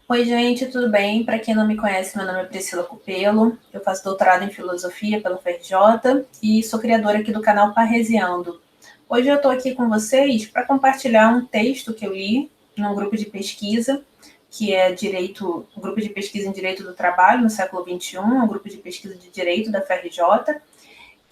Oi, gente, tudo bem? Para quem não me conhece, meu nome é Priscila Cupelo, eu faço doutorado em Filosofia pela UFRJ e sou criadora aqui do canal Parresiando. Hoje eu estou aqui com vocês para compartilhar um texto que eu li num grupo de pesquisa, que é um grupo de pesquisa em Direito do Trabalho no século XXI, um grupo de pesquisa de Direito da UFRJ,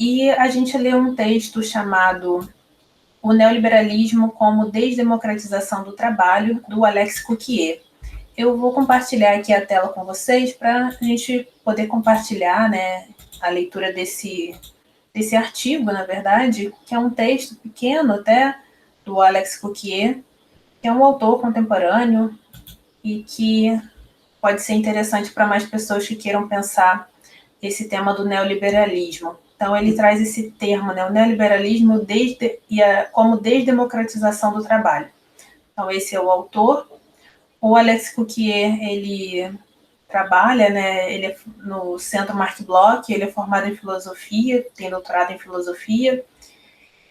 e a gente leu um texto chamado O Neoliberalismo como Desdemocratização do Trabalho, do Alex Coquier. Eu vou compartilhar aqui a tela com vocês para a gente poder compartilhar, né, a leitura desse artigo, na verdade, que é um texto pequeno até, do Alex Coquier, que é um autor contemporâneo e que pode ser interessante para mais pessoas que queiram pensar esse tema do neoliberalismo. Então, ele traz esse termo, né, o neoliberalismo como desdemocratização do trabalho. Então, esse é o autor. O Alex Coquier, ele trabalha, né, ele é no Centro Marc Bloch, ele é formado em filosofia, tem doutorado em filosofia,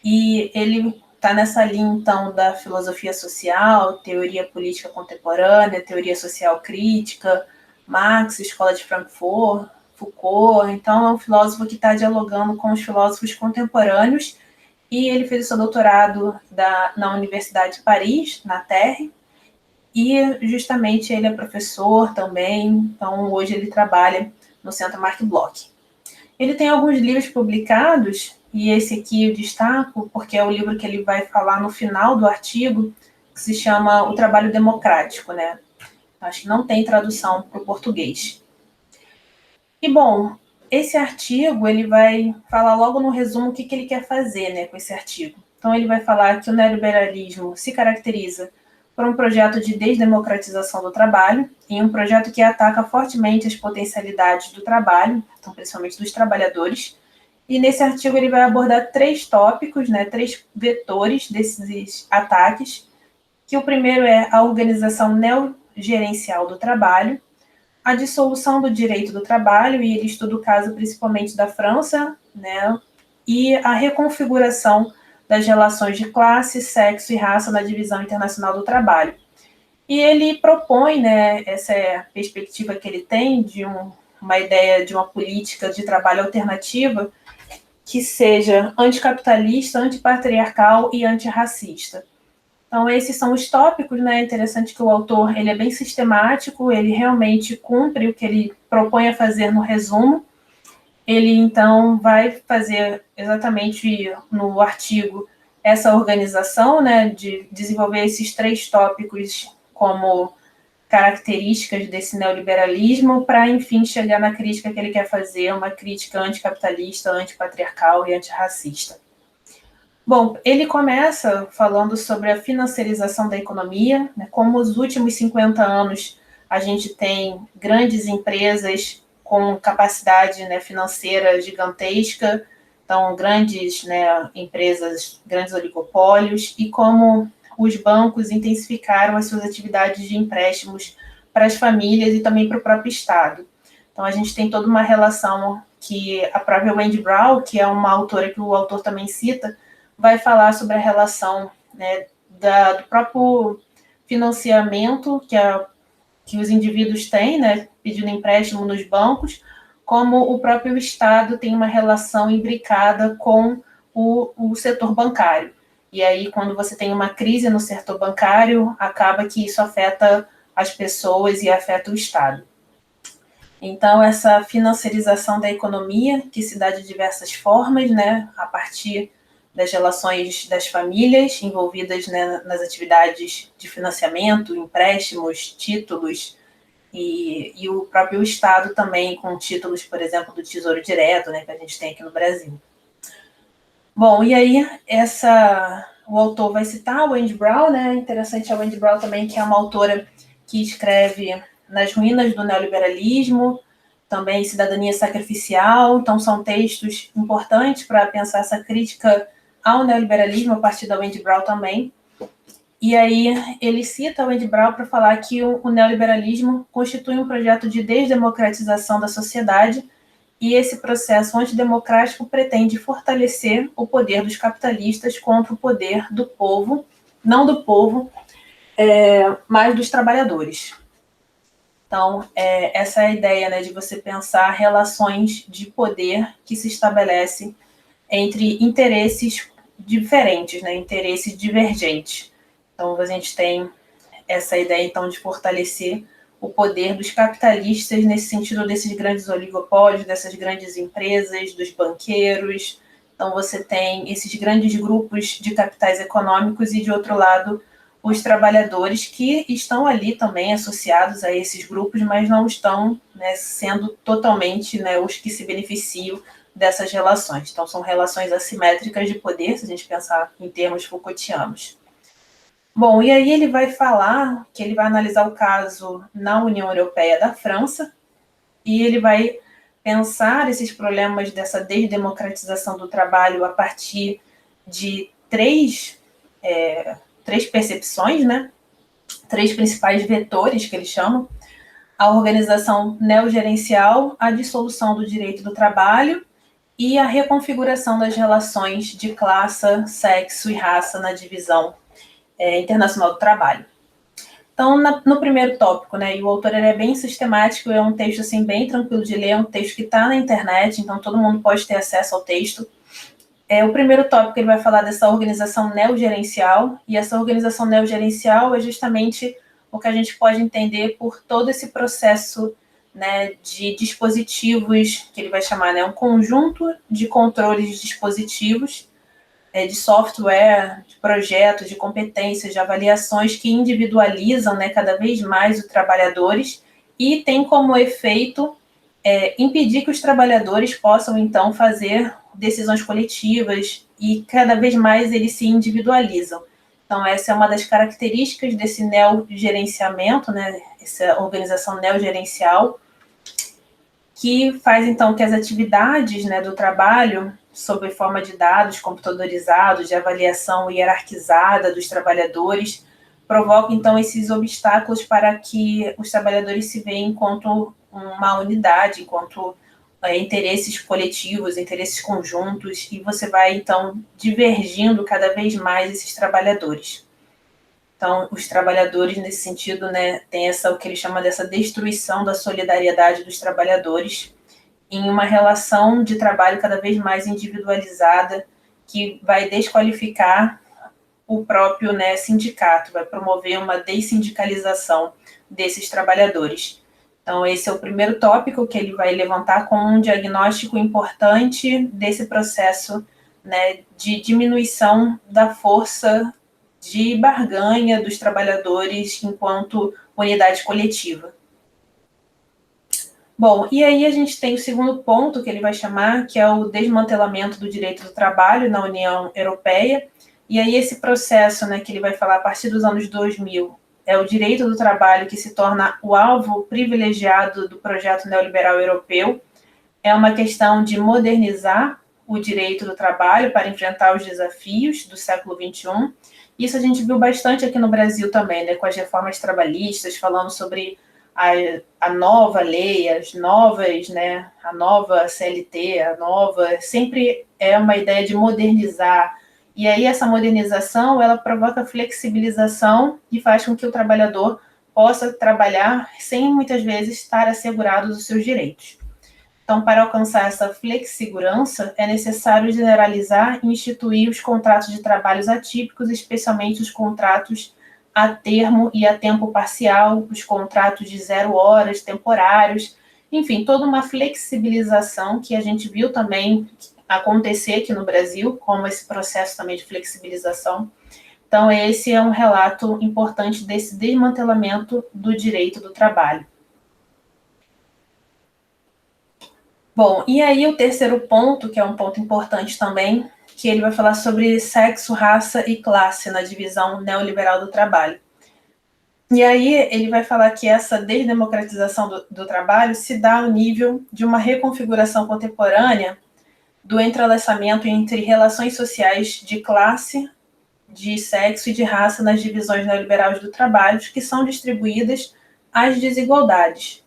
e ele está nessa linha, então, da filosofia social, teoria política contemporânea, teoria social crítica, Marx, Escola de Frankfurt, Foucault. Então, é um filósofo que está dialogando com os filósofos contemporâneos, e ele fez o seu doutorado na Universidade de Paris, na Terre, e justamente ele é professor também, então hoje ele trabalha no Centro Marc Bloch. Ele tem alguns livros publicados, e esse aqui eu destaco porque é o livro que ele vai falar no final do artigo, que se chama O Trabalho Democrático, né? Acho que não tem tradução para o português. E, bom, esse artigo, ele vai falar logo no resumo o que ele quer fazer, né, com esse artigo. Então, ele vai falar que o neoliberalismo se caracteriza por um projeto de desdemocratização do trabalho, em um projeto que ataca fortemente as potencialidades do trabalho, então, principalmente dos trabalhadores. E nesse artigo ele vai abordar três tópicos, né, três vetores desses ataques, que o primeiro é a organização neogerencial do trabalho, a dissolução do direito do trabalho, e ele estuda o caso principalmente da França, né, e a reconfiguração das relações de classe, sexo e raça na divisão internacional do trabalho. E ele propõe, né, essa é a perspectiva que ele tem de uma ideia de uma política de trabalho alternativa que seja anticapitalista, antipatriarcal e antirracista. Então, esses são os tópicos, né? É interessante que o autor ele é bem sistemático, ele realmente cumpre o que ele propõe a fazer no resumo. Ele, então, vai fazer exatamente no artigo essa organização, né, de desenvolver esses três tópicos como características desse neoliberalismo para, enfim, chegar na crítica que ele quer fazer, uma crítica anticapitalista, antipatriarcal e antirracista. Bom, ele começa falando sobre a financiarização da economia, né, como os últimos 50 anos a gente tem grandes empresas com capacidade, né, financeira gigantesca, então grandes, né, empresas, grandes oligopólios, e como os bancos intensificaram as suas atividades de empréstimos para as famílias e também para o próprio Estado. Então a gente tem toda uma relação que a própria Wendy Brown, que é uma autora que o autor também cita, vai falar sobre a relação, né, do próprio financiamento que os indivíduos têm, né, pedindo empréstimo nos bancos, como o próprio Estado tem uma relação imbricada com o setor bancário. E aí, quando você tem uma crise no setor bancário, acaba que isso afeta as pessoas e afeta o Estado. Então, essa financiarização da economia, que se dá de diversas formas, né, a partir das relações das famílias envolvidas, né, nas atividades de financiamento, empréstimos, títulos, e o próprio Estado também com títulos, por exemplo, do Tesouro Direto, né, que a gente tem aqui no Brasil. Bom, e aí o autor vai citar a Wendy Brown, né? Interessante a Wendy Brown também, que é uma autora que escreve Nas Ruínas do Neoliberalismo, também Cidadania Sacrificial. Então, são textos importantes para pensar essa crítica ao neoliberalismo a partir da Wendy Brown também. E aí ele cita a Wendy Brown para falar que o neoliberalismo constitui um projeto de desdemocratização da sociedade, e esse processo antidemocrático pretende fortalecer o poder dos capitalistas contra o poder do povo, não do povo, mas dos trabalhadores. Então, essa é a ideia, né, de você pensar relações de poder que se estabelecem entre interesses diferentes, né, interesses divergentes. Então, a gente tem essa ideia, então, de fortalecer o poder dos capitalistas nesse sentido desses grandes oligopólios, dessas grandes empresas, dos banqueiros. Então, você tem esses grandes grupos de capitais econômicos e, de outro lado, os trabalhadores que estão ali também associados a esses grupos, mas não estão, né, sendo totalmente, né, os que se beneficiam dessas relações. Então, são relações assimétricas de poder, se a gente pensar em termos Foucaultianos. Bom, e aí ele vai falar que ele vai analisar o caso na União Europeia da França e ele vai pensar esses problemas dessa desdemocratização do trabalho a partir de três percepções, né? Três principais vetores que eles chamam: a organização neogerencial, a dissolução do direito do trabalho e a reconfiguração das relações de classe, sexo e raça na divisão internacional do trabalho. Então, no primeiro tópico, né, e o autor é bem sistemático, é um texto assim, bem tranquilo de ler, é um texto que está na internet, então todo mundo pode ter acesso ao texto. O primeiro tópico ele vai falar dessa organização neogerencial, e essa organização neogerencial é justamente o que a gente pode entender por todo esse processo, né, de dispositivos, que ele vai chamar, né, um conjunto de controles de dispositivos, de software, de projetos, de competências, de avaliações que individualizam, né, cada vez mais os trabalhadores e tem como efeito impedir que os trabalhadores possam, então, fazer decisões coletivas e cada vez mais eles se individualizam. Então, essa é uma das características desse neogerenciamento, né, essa organização neogerencial, que faz, então, que as atividades, né, do trabalho, sob forma de dados computadorizados, de avaliação hierarquizada dos trabalhadores, provoquem, então, esses obstáculos para que os trabalhadores se veem enquanto uma unidade, enquanto interesses coletivos, interesses conjuntos, e você vai, então, divergindo cada vez mais esses trabalhadores. Então, os trabalhadores, nesse sentido, né, tem o que ele chama dessa destruição da solidariedade dos trabalhadores em uma relação de trabalho cada vez mais individualizada, que vai desqualificar o próprio, né, sindicato, vai promover uma dessindicalização desses trabalhadores. Então, esse é o primeiro tópico que ele vai levantar como um diagnóstico importante desse processo, né, de diminuição da força de barganha dos trabalhadores enquanto unidade coletiva. Bom, e aí a gente tem o segundo ponto que ele vai chamar, que é o desmantelamento do direito do trabalho na União Europeia. E aí esse processo, né, que ele vai falar a partir dos anos 2000, é o direito do trabalho que se torna o alvo privilegiado do projeto neoliberal europeu. É uma questão de modernizar o direito do trabalho para enfrentar os desafios do século XXI. Isso a gente viu bastante aqui no Brasil também, né, com as reformas trabalhistas, falando sobre a nova lei, as novas, né, a nova CLT, a nova, sempre é uma ideia de modernizar. E aí essa modernização, ela provoca flexibilização e faz com que o trabalhador possa trabalhar sem, muitas vezes, estar assegurado dos seus direitos. Então, para alcançar essa flexigurança, é necessário generalizar e instituir os contratos de trabalhos atípicos, especialmente os contratos a termo e a tempo parcial, os contratos de 0 horas, temporários, enfim, toda uma flexibilização que a gente viu também acontecer aqui no Brasil, como esse processo também de flexibilização. Então, esse é um relato importante desse desmantelamento do direito do trabalho. Bom, e aí o terceiro ponto, que é um ponto importante também, que ele vai falar sobre sexo, raça e classe na divisão neoliberal do trabalho. E aí ele vai falar que essa desdemocratização do trabalho se dá ao nível de uma reconfiguração contemporânea do entrelaçamento entre relações sociais de classe, de sexo e de raça nas divisões neoliberais do trabalho, que são distribuídas às desigualdades.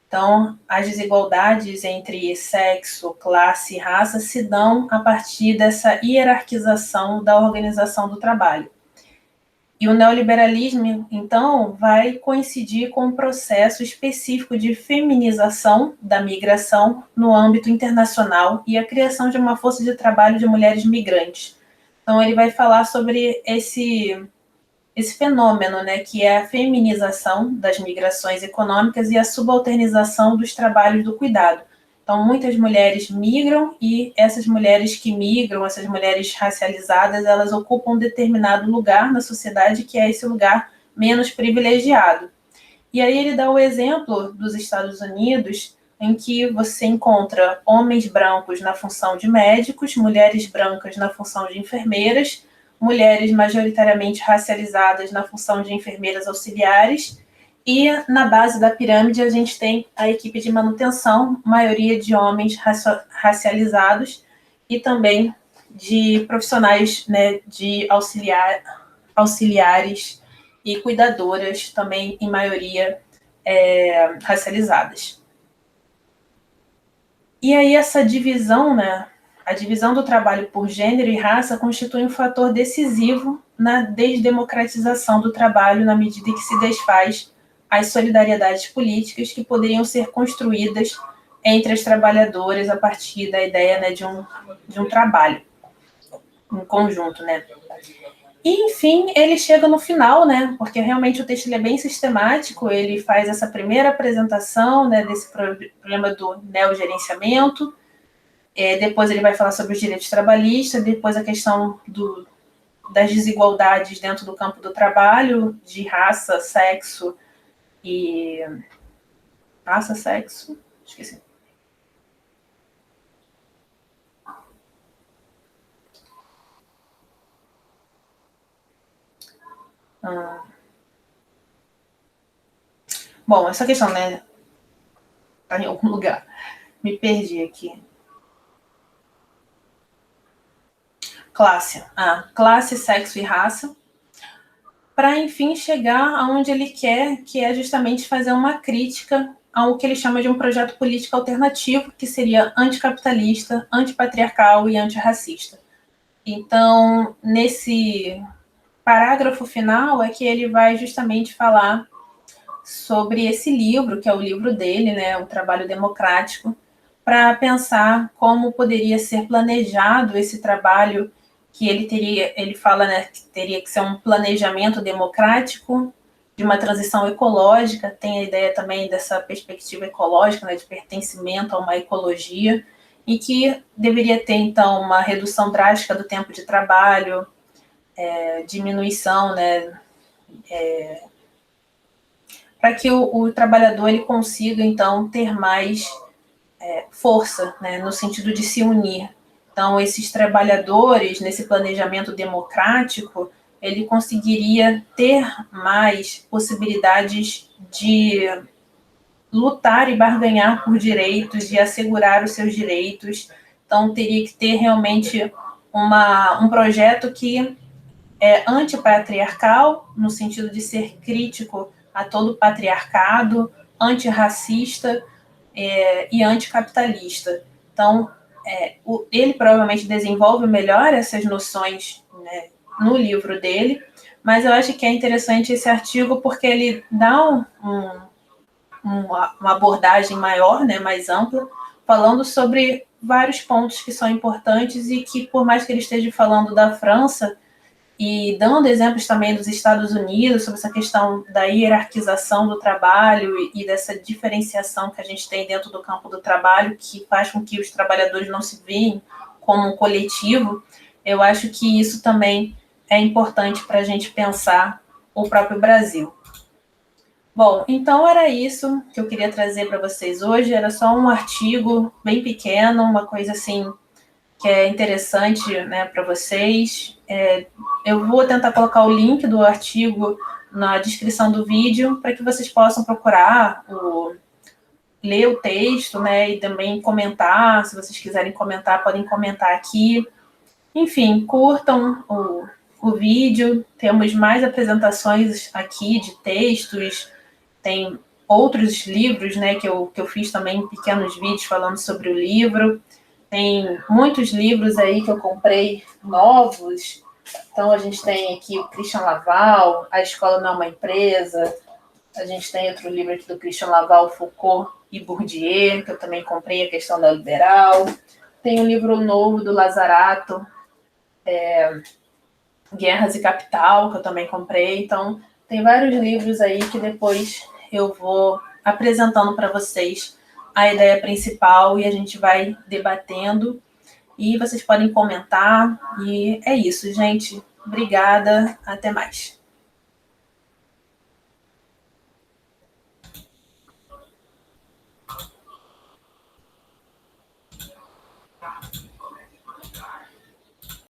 Então, as desigualdades entre sexo, classe e raça se dão a partir dessa hierarquização da organização do trabalho. E o neoliberalismo, então, vai coincidir com um processo específico de feminização da migração no âmbito internacional e a criação de uma força de trabalho de mulheres migrantes. Então, ele vai falar sobre esse fenômeno, né, que é a feminização das migrações econômicas e a subalternização dos trabalhos do cuidado. Então, muitas mulheres migram e essas mulheres que migram, essas mulheres racializadas, elas ocupam um determinado lugar na sociedade que é esse lugar menos privilegiado. E aí ele dá o exemplo dos Estados Unidos, em que você encontra homens brancos na função de médicos, mulheres brancas na função de enfermeiras, mulheres majoritariamente racializadas na função de enfermeiras auxiliares, e na base da pirâmide a gente tem a equipe de manutenção, maioria de homens racializados e também de profissionais, né, de auxiliares e cuidadoras, também em maioria racializadas. E aí essa divisão, né, a divisão do trabalho por gênero e raça constitui um fator decisivo na desdemocratização do trabalho na medida em que se desfaz as solidariedades políticas que poderiam ser construídas entre as trabalhadoras a partir da ideia, né, de um trabalho em conjunto, né. E, enfim, ele chega no final, né, porque realmente o texto ele é bem sistemático, ele faz essa primeira apresentação, né, desse problema do neogerenciamento, depois ele vai falar sobre os direitos trabalhistas, depois a questão das desigualdades dentro do campo do trabalho, de raça, sexo e... Raça, sexo... Esqueci. Bom, essa questão, né? Tá em algum lugar. Me perdi aqui. Classe, sexo e raça. Para, enfim, chegar aonde ele quer, que é justamente fazer uma crítica ao que ele chama de um projeto político alternativo, que seria anticapitalista, antipatriarcal e antirracista. Então, nesse parágrafo final é que ele vai justamente falar sobre esse livro, que é o livro dele, né, o Trabalho Democrático, para pensar como poderia ser planejado esse trabalho que ele fala, né, que teria que ser um planejamento democrático de uma transição ecológica, tem a ideia também dessa perspectiva ecológica, né, de pertencimento a uma ecologia, e que deveria ter, então, uma redução drástica do tempo de trabalho, diminuição, né, para que o trabalhador ele consiga, então, ter mais força, né, no sentido de se unir. Então, esses trabalhadores, nesse planejamento democrático, ele conseguiria ter mais possibilidades de lutar e barganhar por direitos, de assegurar os seus direitos. Então, teria que ter realmente um projeto que é antipatriarcal, no sentido de ser crítico a todo o patriarcado, antirracista e anticapitalista. Então, ele provavelmente desenvolve melhor essas noções, né, no livro dele, mas eu acho que é interessante esse artigo porque ele dá uma abordagem maior, né, mais ampla, falando sobre vários pontos que são importantes e que, por mais que ele esteja falando da França, e dando exemplos também dos Estados Unidos sobre essa questão da hierarquização do trabalho e dessa diferenciação que a gente tem dentro do campo do trabalho, que faz com que os trabalhadores não se veem como um coletivo, eu acho que isso também é importante para a gente pensar o próprio Brasil. Bom, então era isso que eu queria trazer para vocês hoje, era só um artigo bem pequeno, uma coisa assim que é interessante, né, para vocês. Eu vou tentar colocar o link do artigo na descrição do vídeo para que vocês possam procurar, ler o texto, né, e também comentar. Se vocês quiserem comentar, podem comentar aqui. Enfim, curtam o vídeo. Temos mais apresentações aqui de textos. Tem outros livros, né, que eu fiz também pequenos vídeos falando sobre o livro. Tem muitos livros aí que eu comprei novos, Então, a gente tem aqui o Christian Laval, A Escola Não é uma Empresa. A gente tem outro livro aqui do Christian Laval, Foucault e Bourdieu, que eu também comprei, A Questão da Liberal. Tem um livro novo do Lazarato, Guerras e Capital, que eu também comprei. Então, tem vários livros aí que depois eu vou apresentando para vocês a ideia principal e a gente vai debatendo. E vocês podem comentar. E é isso, gente. Obrigada. Até mais.